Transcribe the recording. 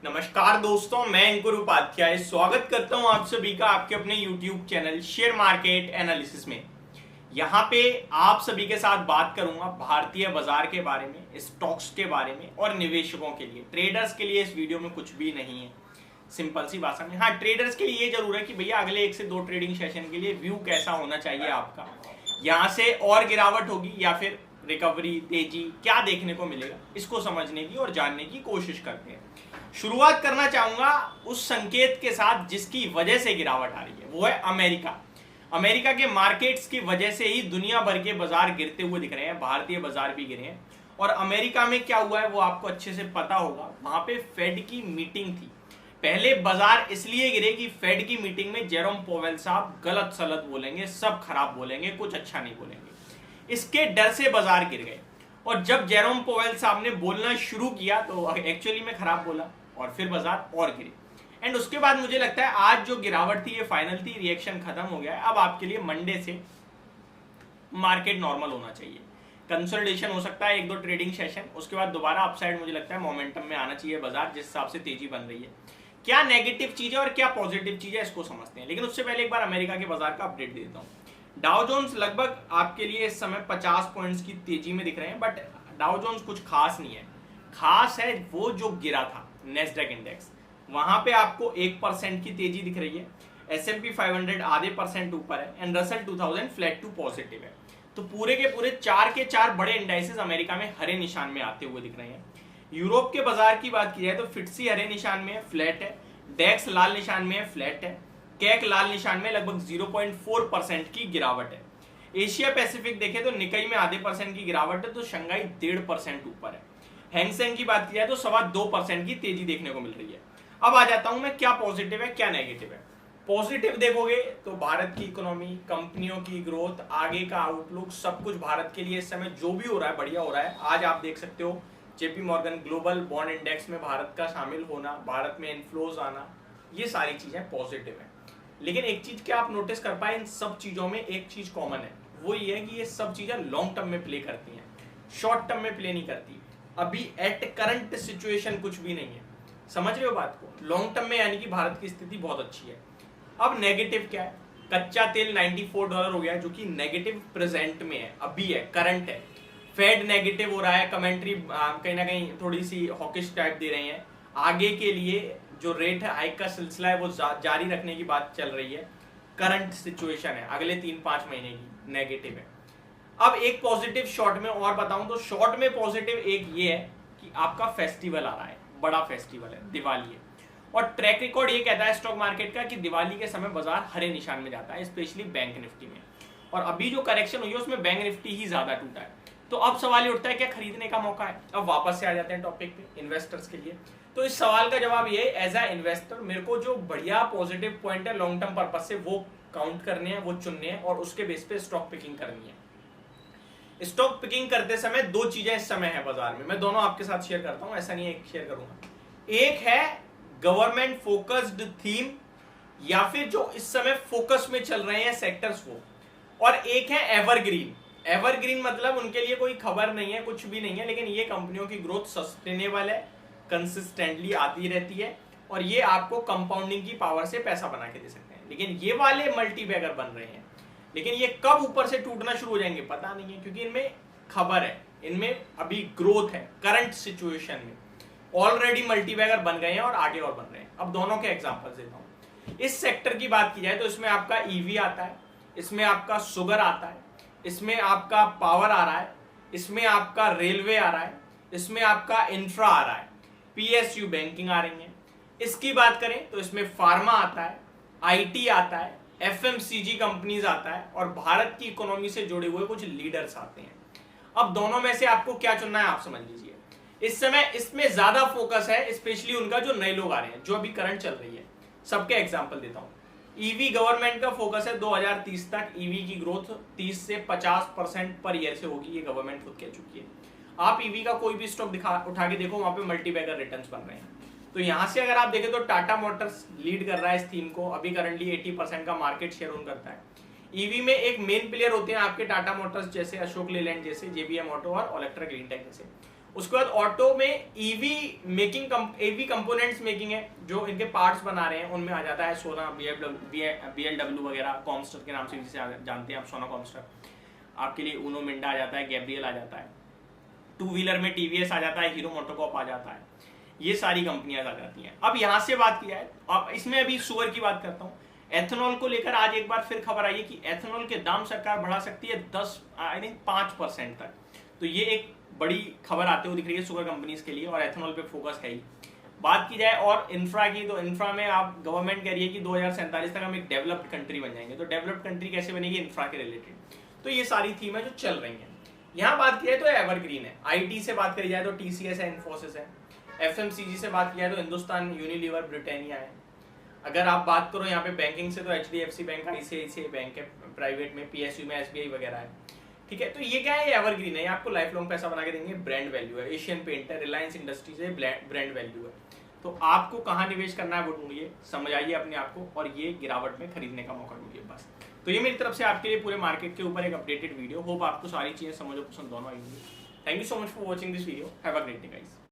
नमस्कार दोस्तों, मैं अंकुर उपाध्याय स्वागत करता हूं आप सभी का आपके अपने YouTube channel share market analysis में। यहां पे आप सभी के साथ बात करूंगा भारतीय बाजार के बारे में, स्टॉक्स के बारे में और निवेशकों के लिए। ट्रेडर्स के लिए इस वीडियो में कुछ भी नहीं है, सिंपल सी भाषा में। हाँ, ट्रेडर्स के लिए ये जरूर है कि भैया अगले 1 से 2 ट्रेडिंग सेशन के लिए व्यू कैसा होना चाहिए आपका, यहां से और गिरावट होगी या फिर रिकवरी, तेजी, क्या देखने को मिलेगा, इसको समझने की और जानने की कोशिश करते हैं। शुरुआत करना चाहूंगा उस संकेत के साथ जिसकी वजह से गिरावट आ रही है, वो है अमेरिका। अमेरिका के मार्केट्स की वजह से ही दुनिया भर के बाजार गिरते हुए दिख रहे हैं, भारतीय बाजार भी गिरे हैं। और अमेरिका में क्या हुआ है वो आपको अच्छे से पता होगा। वहां पे फेड की मीटिंग थी। पहले बाजार इसलिए गिरे कि फेड की मीटिंग में जेरोम पोवेल साहब गलत सलत बोलेंगे, सब खराब बोलेंगे, कुछ अच्छा नहीं बोलेंगे। इसके डर से बाजार गिर गए। और जब जेरोम पोवेल साहब ने बोलना शुरू किया तो एक्चुअली में खराब बोला और फिर बाजार और गिरे। एंड उसके बाद मुझे लगता है आज जो गिरावट थी ये फाइनल थी, रिएक्शन खत्म हो गया है। अब आपके लिए मंडे से मार्केट नॉर्मल होना चाहिए। कंसोलिडेशन हो सकता है 1-2 ट्रेडिंग सेशन, उसके बाद दोबारा अपसाइड मुझे लगता है मोमेंटम में आना चाहिए बाजार, जिस हिसाब से तेजी बन रही है। क्या नेगेटिव चीज है और क्या पॉजिटिव चीज है इसको समझते हैं। लेकिन उससे पहले एक बार अमेरिका के बाजार का अपडेट दे देता हूँ। डाउ जोन्स लगभग आपके लिए इस समय 50 पॉइंट्स की तेजी में दिख रहे हैं, बट डाउ जोन्स कुछ खास नहीं है। खास है वो जो गिरा था नेस्डैक इंडेक्स, वहां पे आपको 1% की तेजी दिख रही है। S&P 500 आधे % ऊपर है and Russell 2000 flat to positive है। तो पूरे के पूरे 4 के 4 बड़े इंडाइसेस अमेरिका में हरे निशान में आते हुए दिख रहे हैं। यूरोप के बाजार की बात की जाए तो फिट्सी हरे निशान में है, फ्लैट है। डेक्स लाल निशान में है, फ्लैट है। कैक लाल निशान में, लगभग 0.4% की गिरावट है। एशिया पैसिफिक देखें तो निकाई में आधे % की गिरावट है, तो शंघाई 1.5% ऊपर है। हैंगसेंग की बात की जाए तो 2.25% की तेजी देखने को मिल रही है। अब आ जाता हूं मैं क्या पॉजिटिव है क्या नेगेटिव है। पॉजिटिव देखोगे तो भारत की इकोनॉमी, कंपनियों की ग्रोथ, आगे का आउटलुक, सब कुछ भारत के लिए इस समय जो भी हो रहा है बढ़िया हो रहा है। आज आप देख सकते हो JP Morgan global bond index में भारत का शामिल होना, भारत में इनफ्लोज आना, ये सारी चीजें पॉजिटिव है। लेकिन एक चीज क्या आप नोटिस कर पाए, इन सब चीजों में एक चीज कॉमन है, वो ये है कि ये सब चीजें लॉन्ग टर्म में प्ले करती हैं, शॉर्ट टर्म में प्ले नहीं करती। अभी एट करंट सिचुएशन कुछ भी नहीं है, समझ रहे हो बात को। लॉन्ग टर्म में यानी कि भारत की स्थिति बहुत अच्छी है। अब नेगेटिव क्या है, कच्चा तेल $94 हो गया है, जो कि नेगेटिव प्रेजेंट में है, अभी है, करंट है। फेड नेगेटिव हो रहा है, कमेंट्री कहीं ना कहीं थोड़ी सी हॉकिश टाइप दे रही है। आगे के लिए जो रेट है हाइक का सिलसिला है वो जारी रखने की बात चल रही है। करंट सिचुएशन है अगले 3-5 महीने की, नेगेटिव है। अब एक पॉजिटिव शॉर्ट में और बताऊं तो शॉर्ट में पॉजिटिव एक ये है कि आपका फेस्टिवल आ रहा है, बड़ा फेस्टिवल है, दिवाली है। और ट्रैक रिकॉर्ड ये कहता है स्टॉक मार्केट का कि दिवाली के समय बाजार हरे निशान में जाता है, स्पेशली बैंक निफ्टी में। और अभी जो करेक्शन हुई है उसमें बैंक निफ्टी ही ज्यादा टूटा है। तो अब सवाल ये उठता है क्या खरीदने का मौका है। अब वापस से आ जाते हैं टॉपिक पे, इन्वेस्टर्स के लिए। तो इस सवाल का जवाब ये, एज अ इन्वेस्टर मेरे को जो बढ़िया पॉजिटिव पॉइंट है लॉन्ग टर्म पर्पज से वो काउंट करने हैं, वो चुनने हैं और उसके बेस पे स्टॉक पिकिंग करनी है। स्टॉक पिकिंग करते समय 2 चीजें इस समय है बाजार में, मैं दोनों आपके साथ शेयर करता हूं, ऐसा नहीं है एक शेयर करूंगा। एक है गवर्नमेंट फोकस्ड थीम, या फिर जो इस समय फोकस में चल रहे हैं सेक्टर्स वो, और एक है एवरग्रीन। एवरग्रीन मतलब उनके लिए कोई खबर नहीं है, कुछ भी नहीं है, लेकिन ये कंपनियों की ग्रोथ सस्टेनेबल है, कंसिस्टेंटली आती रहती है और ये आपको कंपाउंडिंग की पावर से पैसा बना के दे सकते हैं। लेकिन ये वाले मल्टीबैगर बन रहे हैं, लेकिन ये कब ऊपर से टूटना शुरू हो जाएंगे पता नहीं है, क्योंकि इनमें खबर है, इनमें अभी ग्रोथ है। करंट सिचुएशन में ऑलरेडी मल्टीबैगर बन गए हैं और आगे और बन रहे हैं। अब दोनों के एग्जांपल्स देता हूं। इस सेक्टर की बात की जाए तो इसमें आपका ईवी आता है, इसमें आपका शुगर आता है, इसमें आपका पावर आ रहा है, इसमें आपका रेलवे आ रहा है, इसमें आपका इंफ्रा आ रहा है, पीएसयू बैंकिंग आ रही है। इसकी बात करें तो इसमें फार्मा आता है, आईटी आता है, एफएमसीजी कंपनीज आता है और भारत की इकोनॉमी से जुड़े हुए कुछ लीडर्स आते हैं। अब दोनों में से आपको क्या चुनना है आप समझ लीजिए। इस समय इसमें ज्यादा फोकस है, स्पेशली उनका जो नए लोग आ रहे हैं, जो अभी करंट चल रही है। सबके एग्जांपल देता हूं। ईवी गवर्नमेंट का फोकस है 2030 तक ईवी की ग्रोथ 30 से 50% पर ईयर से होगी, ये गवर्नमेंट खुद कह चुकी है। आप ईवी का कोई भी स्टॉक उठा के देखो, वहां पे मल्टीबैगर रिटर्न्स बन रहे हैं। तो यहां से अगर आप देखें तो टाटा मोटर्स लीड कर रहा है इस थीम को, अभी करंटली 80% का मार्केट शेयर ओन करता है। ईवी में एक मेन प्लेयर होते हैं आपके टाटा मोटर्स जैसे, अशोक लेलैंड जैसे, जेबीएम ऑटो और ओलेक्ट्रा ग्रीन टेक जैसे। उसके बाद ऑटो में EV making, EV components making है, जो इनके पार्ट्स बना रहे हैं उनमें आ जाता है सोना, BLW वगैरह, कॉमस्टर के नाम से जिसे जानते हैं आप, सोना कॉमस्टर। आपके लिए उनो मिंडा आ जाता है, गैब्रियल आ जाता है। टू व्हीलर में TVS आ जाता है, हीरो मोटोकॉर्प आ जाता है। ये सारी कंपनियां आ जाती हैं। अब यहाँ से बात किया है, अब इसमें अभी शुगर की बात करता हूँ। एथेनॉल को लेकर आज एक बार फिर खबर आई है कि एथेनॉल के दाम सरकार बढ़ा सकती है 5% तक। तो ये एक बड़ी खबर आते हुए दिख रही है शुगर कंपनीज के लिए, और एथेनॉल पे फोकस है ही। बात की जाए और इंफ्रा की, तो इंफ्रा में आप गवर्नमेंट कह रही है कि 2047 तक हम एक डेवलप्ड कंट्री बन जाएंगे। तो डेवलप्ड कंट्री कैसे बनेगी? इंफ्रा के रिलेटेड। तो ये सारी थीम है जो चल रही है। यहाँ बात की जाए तो एवरग्रीन है। IT से बात करी जाए तो TCS है, इन्फोसिस है। FMCG से बात की जाए तो हिंदुस्तान यूनिलीवर, ब्रिटानिया है। अगर आप बात करो यहाँ पे बैंकिंग से तो HDFC बैंक, ICICI बैंक है, प्राइवेट में PSU में SBI वगैरह है। ठीक है, तो ये क्या है? एवरग्रीन है, ये आपको लाइफ लॉन्ग पैसा बना के देंगे। ब्रांड वैल्यू है, एशियन पेंट है, रिलायंस इंडस्ट्रीज है, ब्रांड वैल्यू है। तो आपको कहाँ निवेश करना है वो ढूंढिए, समझ आइए अपने आप को, और ये गिरावट में खरीदने का मौका ढूंढिए बस। तो ये मेरी तरफ से आपके लिए पूरे मार्केट के ऊपर एक अपडेटेड वीडियो। होप आपको सारी चीजें समझ और पसंद दोनों आई होंगी। Thank you so much for watching this video. Have a great day guys.